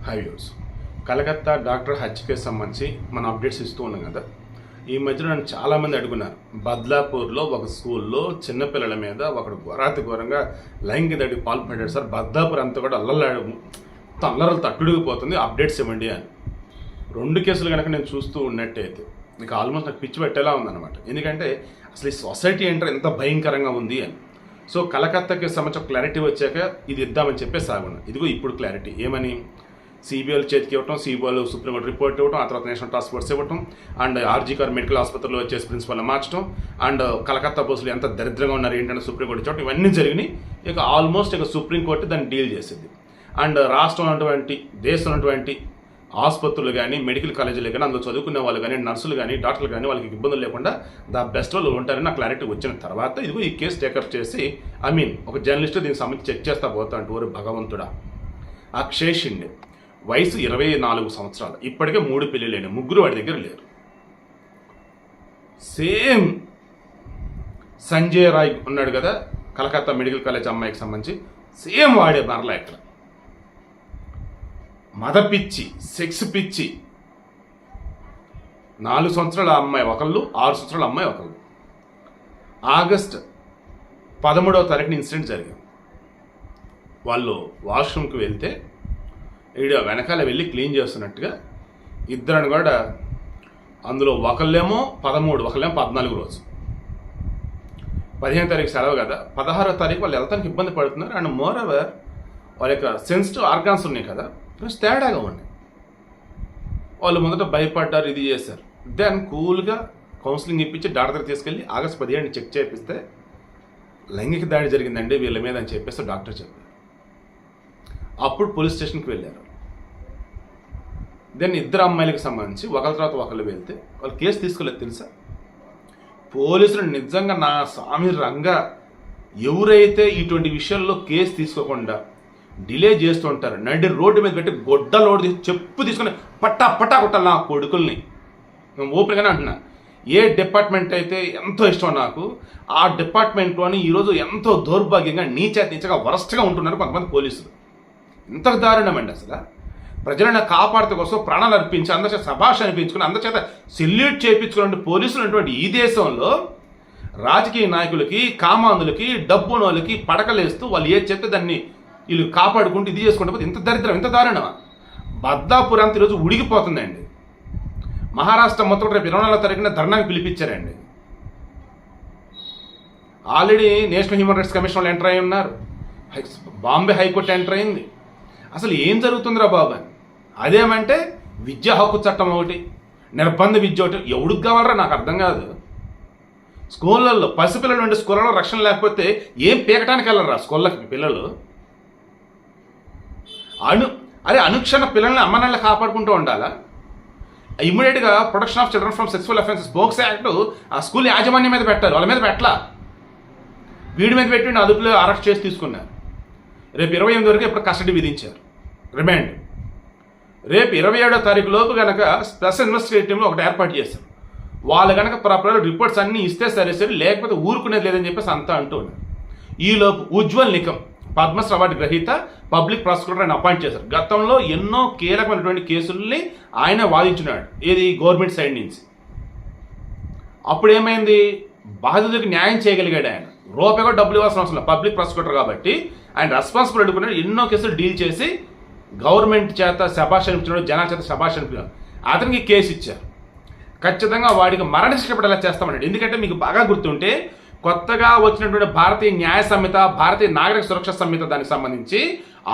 High views. Calcutta doctor హత్య కేసు సంబంధించి మనం అప్డేట్స్ ఇస్తూ ఉన్నాం కదా. ఈ మధ్యలో నన్ను చాలామంది అడుగున్నారు, బద్లాపూర్లో ఒక స్కూల్లో చిన్నపిల్లల మీద ఒకడు ఘోరాతి ఘోరంగా లైంగిక దాడికి పాల్పడ్డాడు సార్, బద్లాపూర్ అంతా కూడా అల్లరలు తట్టుడిగిపోతుంది, అప్డేట్స్ ఇవ్వండి అని. 2 కేసులు కనుక నేను చూస్తూ ఉన్నట్టయితే నీకు ఆల్మోస్ట్ నాకు పిచ్చి పెట్టేలా ఉందన్నమాట. ఎందుకంటే అసలు ఈ సొసైటీ ఏంటో ఎంత భయంకరంగా ఉంది అని. సో కలకత్తాకి సంబంధించిన క్లారిటీ వచ్చాక ఇది ఇద్దామని చెప్పేసి సాగున్నా. ఇదిగో ఇప్పుడు క్లారిటీ ఏమని, సిబిఐలు చేతికి ఇవ్వటం, సిబిఐలు సుప్రీంకోర్టు రిపోర్ట్ ఇవ్వటం, ఆ తర్వాత నేషనల్ టాస్క్ ఫోర్స్ ఇవ్వటం, అండ్ ఆర్జీకర్ మెడికల్ ఆసుపత్రిలో వచ్చేసి ప్రిన్సిపల్ని మార్చడం, అండ్ కలకత్తా పోస్టులు ఎంత దరిద్రంగా ఉన్నారు ఏంటంటే సుప్రీంకోర్టు ఇచ్చడం, ఇవన్నీ జరిగినాయి. ఇక ఆల్మోస్ట్ ఇక సుప్రీంకోర్టు దాన్ని డీల్ చేసింది. అండ్ రాష్ట్రం ఉన్నటువంటి దేశం ఉన్నటువంటి ఆసుపత్రులు కానీ మెడికల్ కాలేజీలు కానీ అందులో చదువుకునే వాళ్ళు కానీ నర్సులు కానీ డాక్టర్లు కానీ వాళ్ళకి ఇబ్బందులు లేకుండా ద బెస్ట్ వాళ్ళు ఉంటారని నా క్లారిటీ వచ్చిన తర్వాత ఇదిగో ఈ కేసు టేకప్ చేసి ఒక జర్నలిస్ట్ దీనికి సంబంధించి చెక్ చేస్తా పోతా అంటూ ఓరు భగవంతుడా. అక్షయ్ షిండే వయసు 24 సంవత్సరాలు, ఇప్పటికే 3 పెళ్ళిళ్ళైన, 3 వాడి దగ్గర లేరు. సేమ్ సంజయ్ రాయ్ ఉన్నాడు కదా కలకత్తా మెడికల్ కాలేజ్ అమ్మాయికి సంబంధించి, సేమ్ వాడే మరలా ఇక్కడ మద పిచ్చి, సెక్స్ పిచ్చి. 4 సంవత్సరాల అమ్మాయి ఒకళ్ళు, 6 సంవత్సరాల అమ్మాయి ఒకళ్ళు. ఆగస్ట్ 13వ తారీఖున ఇన్సిడెంట్ జరిగింది. వాళ్ళు వాష్రూమ్కి వెళ్తే ఈడ వెనకాల వెళ్ళి క్లీన్ చేస్తున్నట్టుగా ఇద్దరని కూడా, అందులో ఒకళ్ళేమో 13, ఒకళ్ళేమో 14 రోజు. 15వ తారీఖు సెలవు కదా, 16వ తారీఖు వాళ్ళు వెళ్తానికి ఇబ్బంది పడుతున్నారు. అండ్ మోర్ ఓవర్ వాళ్ళ యొక్క సెన్సిటివ్ ఆర్గాన్స్ ఉన్నాయి కదా, కొంచెం తేడాగా ఉన్నాయి. వాళ్ళు మొదట భయపడ్డారు, ఇది చేశారు. దెన్ కూల్గా కౌన్సిలింగ్ ఇప్పించి డాక్టర్ దగ్గర తీసుకెళ్ళి ఆగస్ట్ 17 చెక్ చేపిస్తే లైంగిక దాడి జరిగిందండి వీళ్ళ మీద అని చెప్పేసి డాక్టర్ చెప్పారు. అప్పుడు పోలీస్ స్టేషన్కి వెళ్ళారు. దెన్ 2 అమ్మాయిలకు సంబంధించి ఒకరి తర్వాత ఒకళ్ళు వెళ్తే వాళ్ళు కేసు తీసుకోలేదు తెలుసా. పోలీసులు నిజంగా నా స్వామి రంగా ఎవరైతే ఇటువంటి విషయాల్లో కేసు తీసుకోకుండా డిలే చేస్తూ ఉంటారు, నడి రోడ్డు మీద పెట్టి గొడ్డ లోడ్ చెప్పు తీసుకుని పట్టా పట్టా కొట్టాలి నా కొడుకుల్ని. నేను ఓపెన్గానే అంటున్నా, ఏ డిపార్ట్మెంట్ అయితే ఎంతో ఇష్టం నాకు, ఆ డిపార్ట్మెంట్లోని ఈరోజు ఎంతో దౌర్భాగ్యంగా నీచగా వరస్ట్గా ఉంటున్నారు కొంతమంది పోలీసులు. ఇంత దారుణం అండి. అసలు ప్రజలను కాపాడత కోసం ప్రాణాలు అర్పించి అందరి చేత శభాష్ అనిపించుకుని అందరి చేత సెల్యూట్ చేయించుకున్న పోలీసులు ఉన్నటువంటి ఈ దేశంలో రాజకీయ నాయకులకి, కామాంధులకి, డబ్బునోళ్ళకి పడకలేస్తూ వాళ్ళు ఏది చెప్తే దాన్ని వీళ్ళు కాపాడుకుంటూ ఇది చేసుకుంటే ఇంత దరిద్రం, ఇంత దారుణమా. బద్లాపూర్ అంతా ఈరోజు ఉడిగిపోతుందండి. మహారాష్ట్ర మొత్తం రేపు 24వ తారీఖున ధర్నాకి పిలిపించారండి. Already National Human Rights Commission వాళ్ళు ఎంటర్ అయి ఉన్నారు, బాంబే హైకోర్టు ఎంటర్ అయింది. అసలు ఏం జరుగుతుందిరా బాబు అని. అదేమంటే విద్యా హక్కు చట్టం ఒకటి, నిర్బంధ విద్య ఒకటి, ఎవడికి కావాలరా నాకు అర్థం కాదు. స్కూళ్ళల్లో పసిపిల్లలు ఉండే స్కూళ్ళలో రక్షణ లేకపోతే ఏం పీకటానికి వెళ్ళరా స్కూళ్ళకి పిల్లలు. అనుక్షణ పిల్లల్ని అమ్మనాళ్ళు కాపాడుకుంటూ ఉండాలా. ఇమ్మీడియట్గా protection of children from sexual offences POCSO act ఆ స్కూల్ యాజమాన్యం మీద పెట్టారు, వాళ్ళ మీద పెట్టలా. వీడి మీద పెట్టి అదుపులో అరెస్ట్ చేసి తీసుకున్నారు. రేపు 28 వరకు ఇప్పుడు కస్టడీ విధించారు, రిమాండ్. రేపు 27వ తారీఖు లోపు కనుక స్పెషల్ ఇన్వెస్టిగేటివ్ టీంలో ఒకటి ఏర్పాటు చేశారు. వాళ్ళు కనుక ప్రాపర్ రిపోర్ట్స్ అన్నీ ఇస్తే సరే, లేకపోతే ఊరుకునేది లేదని చెప్పేసి అంతా అంటూ ఉన్నారు. ఈలోపు ఉజ్వల్ నికమ్ పద్మశ్రీ అవార్డు గ్రహీత పబ్లిక్ ప్రాసిక్యూటర్ ఆయన అపాయింట్ చేశారు. గతంలో ఎన్నో కీలకమైనటువంటి కేసుల్ని ఆయన వాదించినాడు, ఏది గవర్నమెంట్ సైడ్ నుంచి. అప్పుడు ఏమైంది, బాధితులకు న్యాయం చేయగలిగాడు ఆయన. రూపాయి కూడా డబ్బులు ఇవ్వాల్సిన అవసరం లేదు, పబ్లిక్ ప్రాసిక్యూటర్ కాబట్టి ఆయన రెస్పాన్సిబుల్ అడుగున్నాడు. ఎన్నో కేసులు డీల్ చేసి గవర్నమెంట్ చేత శభాష్ అనిపించినాడు, జనాల చేత శభాష్ అనిపించాడు. అతనికి కేసు ఇచ్చారు. ఖచ్చితంగా వాడికి మరణశిక్ష పడేలా చేస్తామన్నాడు. ఎందుకంటే మీకు బాగా గుర్తుంటే కొత్తగా వచ్చినటువంటి భారతీయ న్యాయ సంహిత, భారతీయ నాగరిక సురక్ష సంహిత దానికి సంబంధించి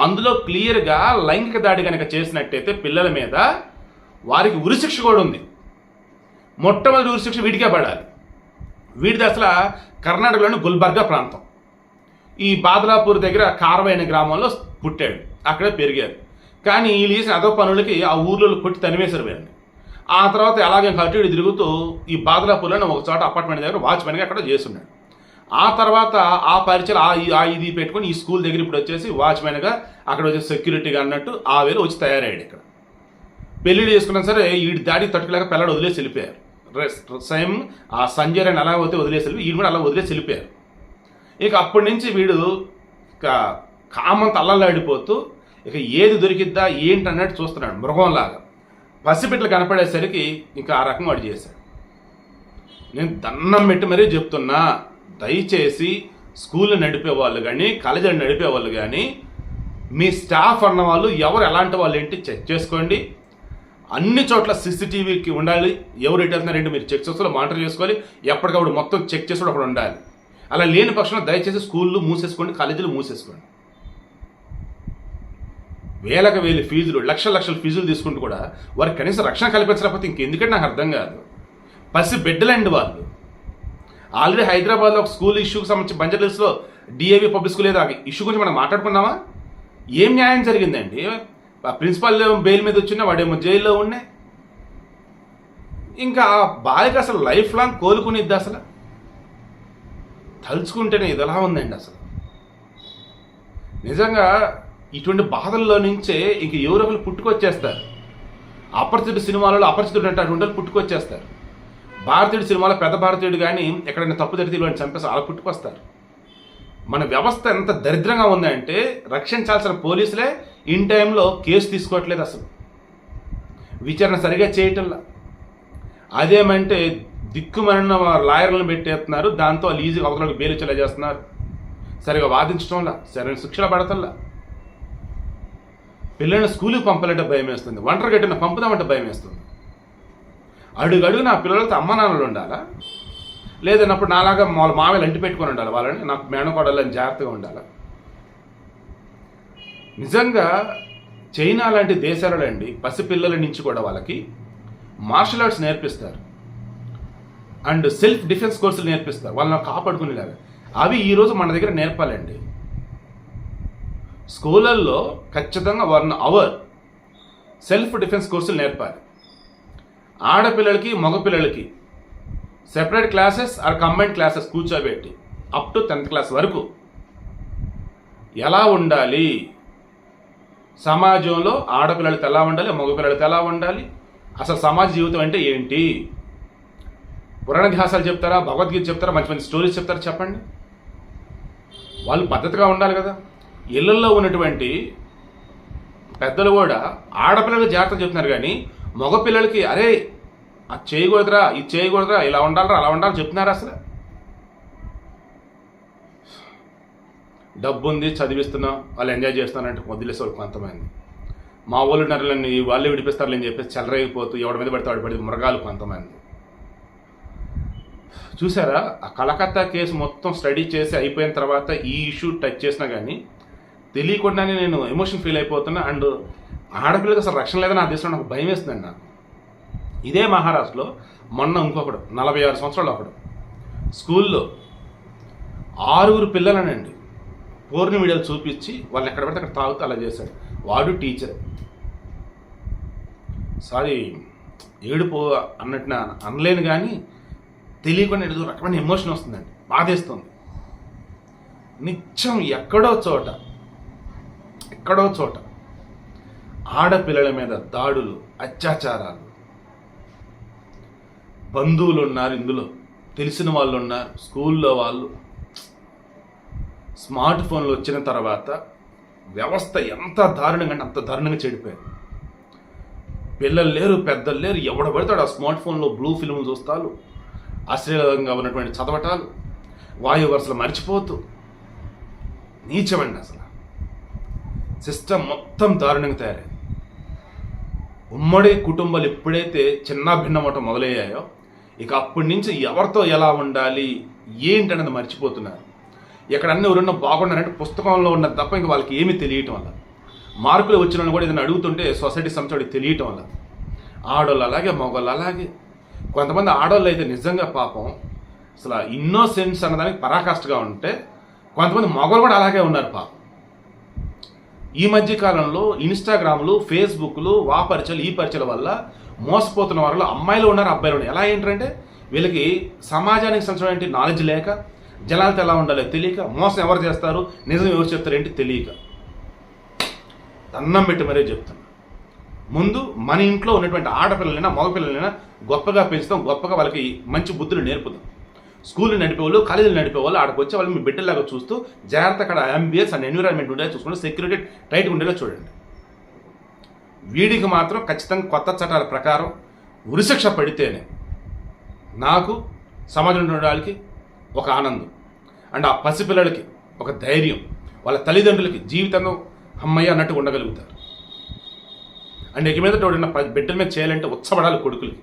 అందులో క్లియర్గా లైంగిక దాడి కనుక చేసినట్టయితే పిల్లల మీద వారికి ఉరిశిక్ష కూడా ఉంది. మొట్టమొదటి ఉరిశిక్ష వీడికే పడాలి. వీడిది అసలు కర్ణాటకలోని గుల్బర్గా ప్రాంతం. ఈ బాదలాపూర్ దగ్గర కార్వైన గ్రామంలో పుట్టాడు, అక్కడే పెరిగారు. కానీ వీళ్ళు చేసిన అదో పనులకి ఆ ఊర్లో కొట్టి తనివేశారు వీళ్ళని. ఆ తర్వాత ఎలాగే అటు ఇటు తిరుగుతూ ఈ బాదలాపూర్లోనే ఒక చోట అపార్ట్మెంట్ దగ్గర వాచ్మెన్గా అక్కడ చేస్తున్నాడు. ఆ తర్వాత ఆ పరిచయం ఇది పెట్టుకొని ఈ స్కూల్ దగ్గర ఇప్పుడు వచ్చేసి వాచ్మెన్గా అక్కడ వచ్చేసి సెక్యూరిటీగా అన్నట్టు ఆ వేలు వచ్చి తయారయ్యాడు. ఇక్కడ పెళ్లిళ్ళు చేసుకున్నా సరే వీడి దాడి తట్టుకోలేక పిల్లలు వదిలేసి వెళ్ళిపోయారు. సేమ్ ఆ సంజయ్ రాయ్ అలా పోతే వదిలేసి వెళ్ళి వీడు కూడా అలా వదిలేసి వెళ్ళిపోయారు. ఇక అప్పటి నుంచి వీడు కామంత అల్లలాడిపోతూ ఇక ఏది దొరికిద్దా ఏంటి అన్నట్టు చూస్తున్నాడు మృగంలాగా. పసిపిట్టలు కనపడేసరికి ఇంకా ఆ రకం వాడు చేశాడు. నేను దండం పెట్టి మరీ చెప్తున్నా, దయచేసి స్కూల్ నడిపే వాళ్ళు కానీ కాలేజీలు నడిపే వాళ్ళు కానీ మీ స్టాఫ్ అన్న వాళ్ళు ఎవరు ఎలాంటి వాళ్ళు ఏంటి చెక్ చేసుకోండి. అన్ని చోట్ల సీసీటీవీకి ఉండాలి. ఎవరు ఎటు వెళ్తున్నారంటే మీరు చెక్ చేసుకోవాలి, మానిటర్ చేసుకోవాలి. ఎప్పటికప్పుడు మొత్తం చెక్ చేసుకోవడం అక్కడ ఉండాలి. అలా లేని పక్షంలో దయచేసి స్కూళ్ళు మూసేసుకోండి, కాలేజీలు మూసేసుకోండి. వేలకు వేలు ఫీజులు, లక్షల ఫీజులు తీసుకుంటూ కూడా వారికి కనీసం రక్షణ కల్పించకపోతే ఇంకెందుకంటే నాకు అర్థం కాదు. పసి బిడ్డలండి వాళ్ళు. ఆల్రెడీ హైదరాబాద్లో ఒక స్కూల్ ఇష్యూకి సంబంధించి బంజారాహిల్స్లో డిఏవి పబ్లిక్ స్కూల్ ఏదో ఇష్యూ గురించి మనం మాట్లాడుకున్నామా? ఏం న్యాయం జరిగిందండి? ఆ ప్రిన్సిపాల్ బెయిల్ మీద వచ్చినా వాడేమో జైల్లో ఉండే. ఇంకా ఆ బాలిక అసలు లైఫ్ లాంగ్ కోలుకునిద్ది. అసలు తలుచుకుంటేనే ఇది ఎలా ఉందండి అసలు. నిజంగా ఇటువంటి బాధల్లో నుంచే ఇంక ఎవరో ఒకరు పుట్టుకొచ్చేస్తారు. అపరిచితుడు సినిమాలలో అపరిచితుడు అంటే అటువంటి పుట్టుకొచ్చేస్తారు. భారతీయుడు సినిమాలో పెద్ద భారతీయుడు కానీ ఎక్కడైనా తప్పు జరిగితే వాడిని చంపేసి అలా పుట్టుకొస్తారు. మన వ్యవస్థ ఎంత దరిద్రంగా ఉందంటే రక్షించాల్సిన పోలీసులే ఇన్ టైంలో కేసు తీసుకోవట్లేదు, అసలు విచారణ సరిగా చేయటంలా. అదేమంటే దిక్కుమన్న లాయర్లను పెట్టేస్తున్నారు. దాంతో వాళ్ళు ఈజీగా అవతలకు బెయిల్ వచ్చేలా చేస్తున్నారు. సరిగా వాదించడంలా, సరైన శిక్షలు పడటంలా. పిల్లల్ని స్కూల్కి పంపాలంటే భయం వేస్తుంది. ఒంటరి గట్టిన పంపుదామంటే భయం వేస్తుంది. అడుగు నా పిల్లలతో అమ్మ నాన్నలు ఉండాలా? లేదన్నప్పుడు నాలాగా వాళ్ళ మామయ్యలు అంటి పెట్టుకొని ఉండాలి. వాళ్ళని నాకు మేనకోడలని జాగ్రత్తగా ఉండాలి. నిజంగా చైనా లాంటి దేశాలలో అండి పసిపిల్లల నుంచి కూడా వాళ్ళకి మార్షల్ ఆర్ట్స్ నేర్పిస్తారు అండ్ సెల్ఫ్ డిఫెన్స్ కోర్సులు నేర్పిస్తారు, వాళ్ళని కాపాడుకునేలాగా. అవి ఈరోజు మన దగ్గర నేర్పాలండి. స్కూళ్ళల్లో ఖచ్చితంగా 1 అవర్ సెల్ఫ్ డిఫెన్స్ కోర్సులు నేర్పాలి. ఆడపిల్లలకి మగపిల్లలకి separate classes or combined classes కూర్చోబెట్టి అప్ టు 10th క్లాస్ వరకు ఎలా ఉండాలి, సమాజంలో ఆడపిల్లలతో ఎలా ఉండాలి, మగపిల్లలతో ఎలా ఉండాలి, అసలు సమాజ జీవితం అంటే ఏంటి, పురాణాలు చెప్తారా, భగవద్గీత చెప్తారా, మంచి మంచి స్టోరీస్ చెప్తారా చెప్పండి. వాళ్ళు పద్ధతిగా ఉండాలి కదా. ఇళ్లలో ఉన్నటువంటి పెద్దలు కూడా ఆడపిల్లలకు జాగ్రత్త చెప్తున్నారు కానీ మగపిల్లలకి అరే అది చేయకూడదురా, ఇది చేయకూడదురా, ఇలా ఉండాలరా, అలా ఉండాలని చెప్తున్నారా? అసలు డబ్బు ఉంది, చదివిస్తున్నాం, వాళ్ళు ఎంజాయ్ చేస్తున్నారంటే వదిలేసే వాళ్ళు కొంతమంది. మా వాళ్ళు నరులని వాళ్ళే విడిపిస్తారు అని చెప్పేసి చెలరైపోతూ ఎవడి మీద పడితే వాడి పడి మృగాలు కొంతమంది. చూసారా, ఆ కలకత్తా కేసు మొత్తం స్టడీ చేసి అయిపోయిన తర్వాత ఈ ఇష్యూ టచ్ చేసినా కానీ తెలియకుండానే నేను ఎమోషన్ ఫీల్ అయిపోతున్నా. అండ్ ఆడపిల్లకి అసలు రక్షణ లేదని ఆ దేశంలో నాకు భయం వేస్తుందండి. నాకు ఇదే మహారాష్ట్రలో మొన్న ఇంకొకడు 46 సంవత్సరాలు ఒకడు స్కూల్లో 6 పిల్లలనండి పోర్ని వీడియోలు చూపించి వాళ్ళని ఎక్కడ పడితే అక్కడ తాగుతూ అలా చేశాడు. వాడు టీచర్. సారీ ఏడుపో అన్నట్టు అనలేను కానీ తెలియకుండా ఏదో రకమైన ఎమోషన్ వస్తుందండి, బాధేస్తుంది. నిత్యం ఎక్కడో చోట ఆడపిల్లల మీద దాడులు, అత్యాచారాలు. బంధువులు ఉన్నారు, ఇందులో తెలిసిన వాళ్ళు ఉన్నారు, స్కూల్లో వాళ్ళు. స్మార్ట్ ఫోన్లు వచ్చిన తర్వాత వ్యవస్థ ఎంత దారుణంగా అంటే అంత దారుణంగా చెడిపోయారు. పిల్లలు లేరు, పెద్దలు లేరు, ఎవడ పడతాడు ఆ స్మార్ట్ ఫోన్లో బ్లూ ఫిల్మ్ చూస్తాలు, అశ్లీలంగా ఉన్నటువంటి చదవటాలు, వాయు వరుసలు మర్చిపోతూ నీచమండి. అసలు సిస్టమ్ మొత్తం దారుణంగా తయారైంది. ఉమ్మడి కుటుంబాలు ఎప్పుడైతే చిన్న భిన్నమవటం మొదలయ్యాయో ఇక అప్పటి నుంచి ఎవరితో ఎలా ఉండాలి ఏంటనేది మర్చిపోతున్నారు. ఇక్కడ అన్ని ఎవరన్నా బాగున్నారంటే పుస్తకంలో ఉన్నది తప్ప ఇంక వాళ్ళకి ఏమీ తెలియటం వల్ల, మార్కులు వచ్చిన కూడా ఏదైనా అడుగుతుంటే సొసైటీ సంస్థ తెలియటం వల్ల ఆడవాళ్ళు అలాగే మగవాళ్ళు అలాగే. కొంతమంది ఆడవాళ్ళు అయితే నిజంగా పాపం అసలు ఇన్నోసెన్స్ అన్నదానికి పరాకాష్ఠగా ఉంటే కొంతమంది మగవాళ్ళు కూడా అలాగే ఉన్నారు పాపం. ఈ మధ్య కాలంలో ఇన్స్టాగ్రామ్లు, ఫేస్బుక్లు, ఆ పరిచయాలు ఈ పరిచయాల వల్ల మోసపోతున్న వారిలో అమ్మాయిలు ఉన్నారు, అబ్బాయిలు ఉన్నారు. ఎలా ఏంటంటే వీళ్ళకి సమాజానికి సంబంధించిన నాలెడ్జ్ లేక, జనాలతో ఎలా ఉండాలో తెలియక, మోసం ఎవరు చేస్తారు, నిజం ఎవరు చెప్తారు ఏంటి తెలియక. దండం పెట్టి మరీ చెప్తాను, ముందు మన ఇంట్లో ఉన్నటువంటి ఆడపిల్లలైనా మగపిల్లలైనా గొప్పగా పెంచుతాం, గొప్పగా వాళ్ళకి మంచి బుద్ధులు నేర్పుదాం. స్కూల్ నడిపేవాళ్ళు, కాలేజీలు నడిపేవాళ్ళు ఆడకు వచ్చే వాళ్ళు మీ బిడ్డలాగా చూస్తూ జాగ్రత్త అక్కడ అంబియన్స్ అండ్ ఎన్విరాన్మెంట్ ఉండేలా చూసుకుంటే సెక్యూరిటీ టైట్గా ఉండేలా చూడండి. వీడికి మాత్రం ఖచ్చితంగా కొత్త చట్టాల ప్రకారం ఉరిశిక్ష పడితేనే నాకు సమాజంలో ఉండడానికి ఒక ఆనందం, అండ్ ఆ పసిపిల్లలకి ఒక ధైర్యం, వాళ్ళ తల్లిదండ్రులకి జీవితంలో అమ్మయ్య అన్నట్టు ఉండగలుగుతారు. అండ్ ఇక మీద బిడ్డల మీద చేయాలంటే ఉత్సపడాలి కొడుకులకి.